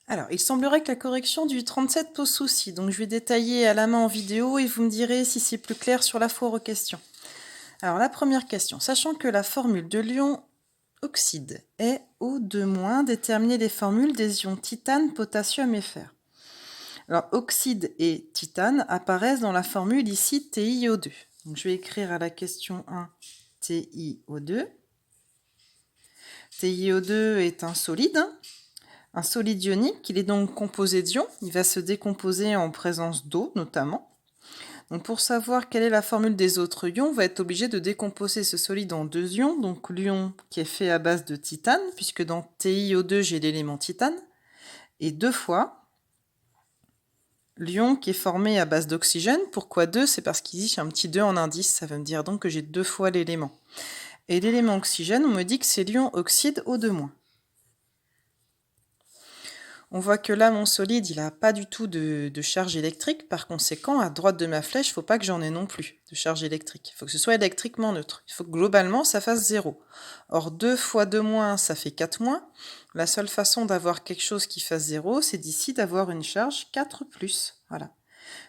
Alors, il semblerait que la correction du 37 pose souci, donc je vais détailler à la main en vidéo et vous me direz si c'est plus clair sur la foire aux questions. Alors, la première question. Sachant que la formule de l'ion oxyde est O2-, déterminez les formules des ions titane, potassium et fer. Alors, oxyde et titane apparaissent dans la formule ici TiO2. Donc, je vais écrire à la question 1 TiO2. TiO2 est un solide. Un solide ionique, il est donc composé d'ions, il va se décomposer en présence d'eau notamment. Donc pour savoir quelle est la formule des autres ions, on va être obligé de décomposer ce solide en deux ions, donc l'ion qui est fait à base de titane, puisque dans TiO2 j'ai l'élément titane, et deux fois l'ion qui est formé à base d'oxygène. Pourquoi 2? C'est parce qu'ici j'ai un petit 2 en indice, ça veut me dire donc que j'ai deux fois l'élément. Et l'élément oxygène, on me dit que c'est l'ion oxyde O2-. On voit que là, mon solide, il n'a pas du tout de charge électrique. Par conséquent, à droite de ma flèche, il ne faut pas que j'en ai non plus de charge électrique. Il faut que ce soit électriquement neutre. Il faut que globalement, ça fasse 0. Or, 2 fois 2-, ça fait 4-. La seule façon d'avoir quelque chose qui fasse 0, c'est d'ici d'avoir une charge 4+. Voilà.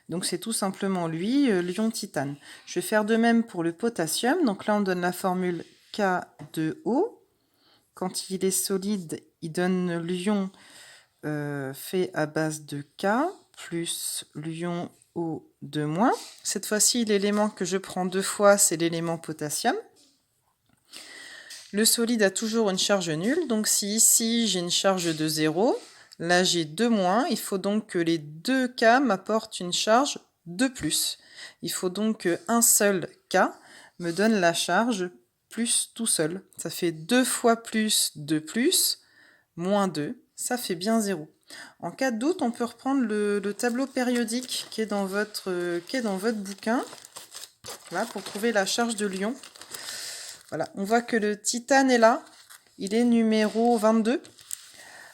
Donc, c'est tout simplement lui, l'ion titane. Je vais faire de même pour le potassium. Donc là, on donne la formule K2O. Quand il est solide, il donne l'ion fait à base de K plus l'ion O2-. Cette fois-ci, l'élément que je prends deux fois, c'est l'élément potassium. Le solide a toujours une charge nulle, donc si ici j'ai une charge de 0, là j'ai 2-, il faut donc que les deux K m'apportent une charge de plus. Il faut donc qu'un seul K me donne la charge plus tout seul. Ça fait 2 fois plus 2 plus, moins 2, ça fait bien 0. En cas de doute, on peut reprendre le tableau périodique qui est dans votre bouquin, là, pour trouver la charge de l'ion. Voilà, on voit que le titane est là, il est numéro 22.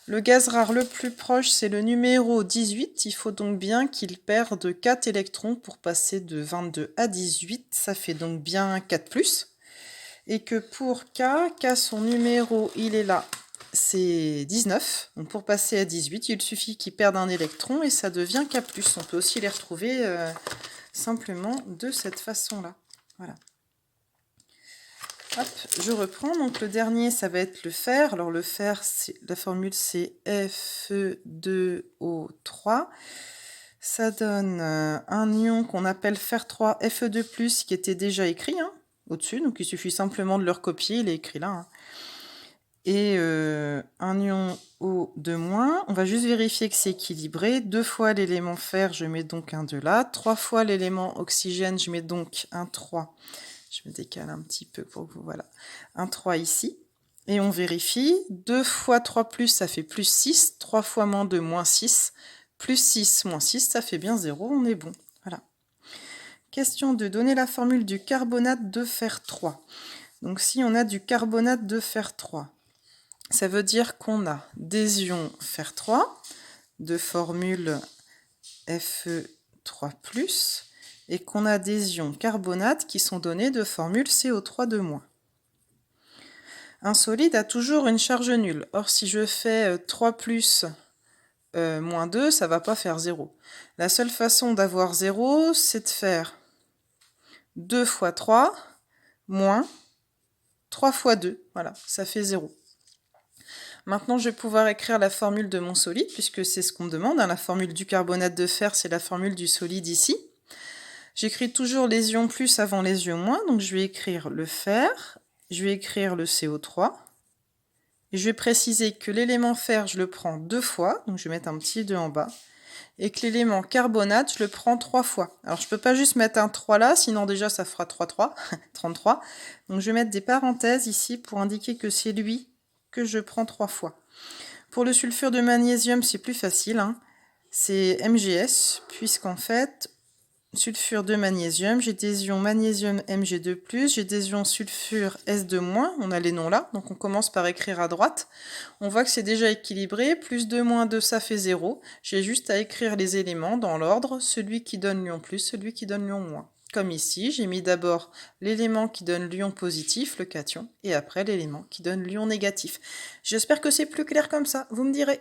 Le gaz rare le plus proche, c'est le numéro 18. Il faut donc bien qu'il perde 4 électrons pour passer de 22 à 18. Ça fait donc bien 4+. Et que pour K, son numéro, il est là, c'est 19. Donc pour passer à 18, il suffit qu'il perde un électron et ça devient K+. On peut aussi les retrouver simplement de cette façon-là. Voilà. Hop, je reprends. Donc le dernier, ça va être le fer. Alors le fer, la formule c'est Fe2O3. Ça donne un ion qu'on appelle fer 3 Fe2+, qui était déjà écrit au-dessus. Donc il suffit simplement de le recopier, il est écrit là. Et un ion O2-. On va juste vérifier que c'est équilibré. 2 fois l'élément fer, je mets donc un 2 là. 3 fois l'élément oxygène, je mets donc un 3. Je me décale un petit peu pour que vous... Voilà. Un 3 ici. Et on vérifie. 2 fois 3+, ça fait plus 6. 3 fois moins 2, moins 6. Plus 6, moins 6, ça fait bien 0. On est bon. Voilà. Question 2. Donner la formule du carbonate de fer 3. Donc si on a du carbonate de fer 3, ça veut dire qu'on a des ions fer 3 de formule Fe3+, et qu'on a des ions carbonate qui sont donnés de formule CO3-. Un solide a toujours une charge nulle. Or, si je fais 3 plus moins 2, ça ne va pas faire 0. La seule façon d'avoir 0, c'est de faire 2 fois 3 moins 3 fois 2. Voilà, ça fait 0. Maintenant, je vais pouvoir écrire la formule de mon solide, puisque c'est ce qu'on me demande. La formule du carbonate de fer, c'est la formule du solide ici. J'écris toujours les ions plus avant les ions moins, donc je vais écrire le fer, je vais écrire le CO3, et je vais préciser que l'élément fer, je le prends 2 fois, donc je vais mettre un petit 2 en bas, et que l'élément carbonate, je le prends 3 fois. Alors je ne peux pas juste mettre un 3 là, sinon déjà ça fera 3, 3, 33. Donc je vais mettre des parenthèses ici pour indiquer que c'est lui que je prends 3 fois. Pour le sulfure de magnésium, c'est plus facile, c'est MgS, puisqu'en fait, sulfure de magnésium, j'ai des ions magnésium Mg2+, j'ai des ions sulfure S2-, on a les noms là, donc on commence par écrire à droite. On voit que c'est déjà équilibré, plus 2 moins 2, ça fait 0. J'ai juste à écrire les éléments dans l'ordre, celui qui donne l'ion plus, celui qui donne l'ion moins. Comme ici, j'ai mis d'abord l'élément qui donne l'ion positif, le cation, et après l'élément qui donne l'ion négatif. J'espère que c'est plus clair comme ça, vous me direz.